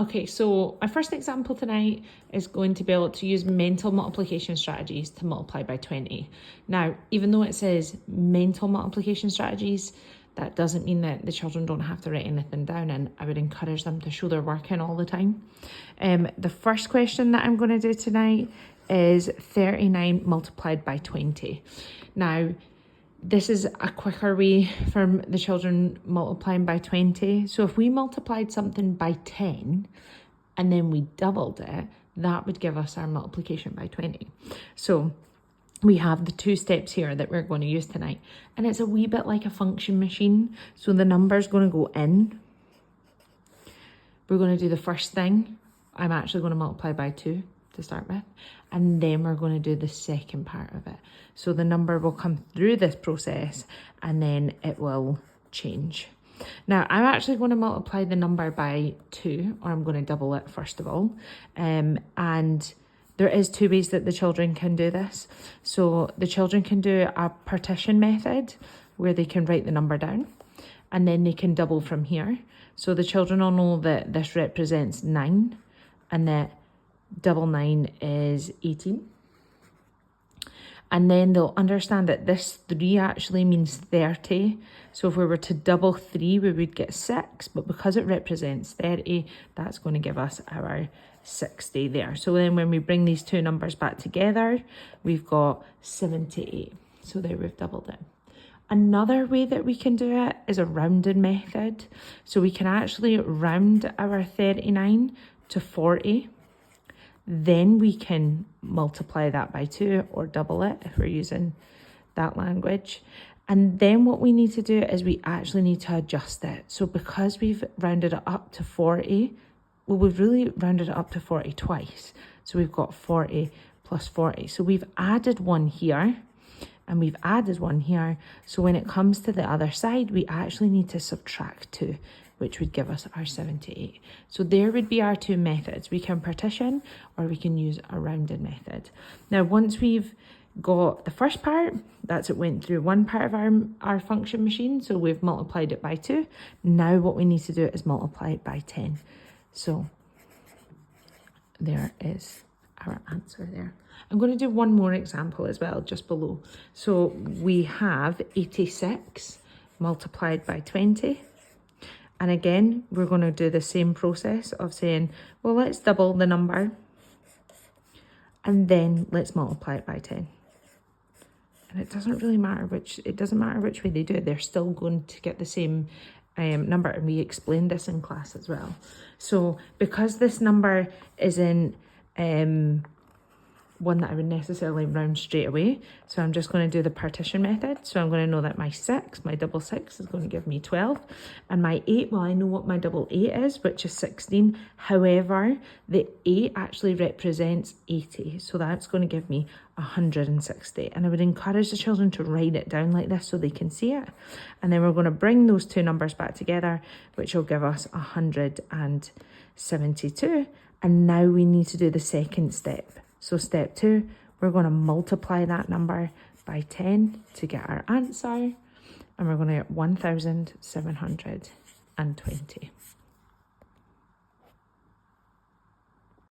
Okay, so my first example tonight is going to be able to use mental multiplication strategies to multiply by 20. Now, even though it says mental multiplication strategies, that doesn't mean that the children don't have to write anything down, and I would encourage them to show their work in all the time. The first question that I'm going to do tonight is 39 multiplied by 20. Now, this is a quicker way for the children multiplying by 20. So if we multiplied something by 10 and then we doubled it, that would give us our multiplication by 20. So we have the two steps here that we're going to use tonight. And it's a wee bit like a function machine. So the number's going to go in. We're going to do the first thing. I'm actually going to multiply by 2 to start with. And then we're going to do the second part of it. So the number will come through this process and then it will change. Now, I'm actually going to multiply the number by 2, or I'm going to double it first of all. And there is 2 ways that the children can do this. So the children can do a partition method where they can write the number down and then they can double from here. So the children will know that this represents 9 and that double 9 is 18. And then they'll understand that this 3 actually means 30. So if we were to double 3, we would get 6. But because it represents 30, that's going to give us our 60 there. So then when we bring these 2 numbers back together, we've got 78. So there we've doubled it. Another way that we can do it is a rounded method. So we can actually round our 39 to 40. Then we can multiply that by 2 or double it if we're using that language. And then what we need to do is we actually need to adjust it. So because we've rounded it up to 40, well, we've really rounded it up to 40 twice. So we've got 40 plus 40. So we've added 1 here and we've added 1 here. So when it comes to the other side, we actually need to subtract 2. Which would give us our 78. So there would be our 2 methods. We can partition or we can use a rounded method. Now, once we've got the first part, that's it went through one part of our function machine. So we've multiplied it by 2. Now what we need to do is multiply it by 10. So there is our answer there. I'm going to do one more example as well, just below. So we have 86 multiplied by 20. And again, we're going to do the same process of saying, well, let's double the number and then let's multiply it by 10. And it doesn't matter which way they do it. They're still going to get the same number. And we explained this in class as well. So because this number isn't one that I would necessarily round straight away, so I'm just going to do the partition method. So I'm going to know that my double 6 is going to give me 12, and my 8, well, I know what my double 8 is, which is 16. However, the 8 actually represents 80, so that's going to give me 160. And I would encourage the children to write it down like this so they can see it. And then we're going to bring those 2 numbers back together, which will give us 172. And now we need to do the second step. So step 2, we're going to multiply that number by 10 to get our answer. And we're going to get 1,720.